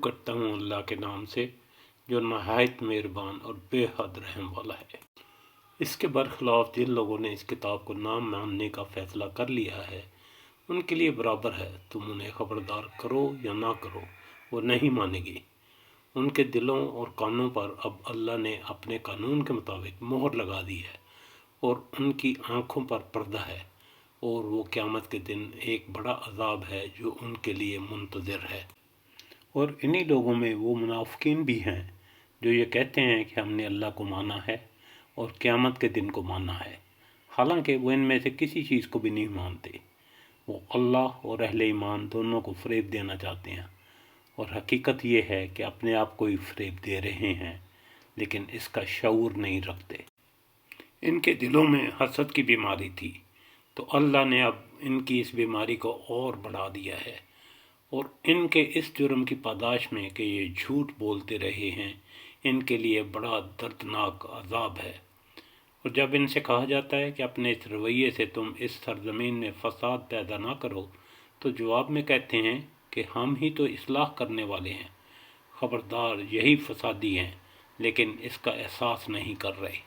करता हूँ अल्लाह के नाम से जो नहायत मेहरबान और बेहद रहम वाला है। इसके बरखिलाफ़ जिन लोगों ने इस किताब को ना मानने का फ़ैसला कर लिया है उनके लिए बराबर है, तुम उन्हें ख़बरदार करो या ना करो, वो नहीं मानेगी। उनके दिलों और कानों पर अब अल्लाह ने अपने कानून के मुताबिक मोहर लगा दी है और उनकी आँखों पर पर्दा है, और वो क़यामत के दिन एक बड़ा अज़ाब है जो उनके लिए मुंतज़िर है। और इन्हीं लोगों में वो मुनाफिकीन भी हैं जो ये कहते हैं कि हमने अल्लाह को माना है और क़यामत के दिन को माना है, हालांकि वो इनमें से किसी चीज़ को भी नहीं मानते। वो अल्लाह और अहले ईमान दोनों को फ़रेब देना चाहते हैं, और हकीकत ये है कि अपने आप को ही फ़रेब दे रहे हैं, लेकिन इसका शऊर नहीं रखते। इनके दिलों में हसद की बीमारी थी, तो अल्लाह ने अब इनकी इस बीमारी को और बढ़ा दिया है, और इनके इस जुर्म की पादाश में कि ये झूठ बोलते रहे हैं, इनके लिए बड़ा दर्दनाक अज़ाब है। और जब इनसे कहा जाता है कि अपने इस रवैये से तुम इस सरज़मीन में फ़साद पैदा ना करो, तो जवाब में कहते हैं कि हम ही तो इस्लाह करने वाले हैं, ख़बरदार यही फ़सादी हैं, लेकिन इसका एहसास नहीं कर रहे।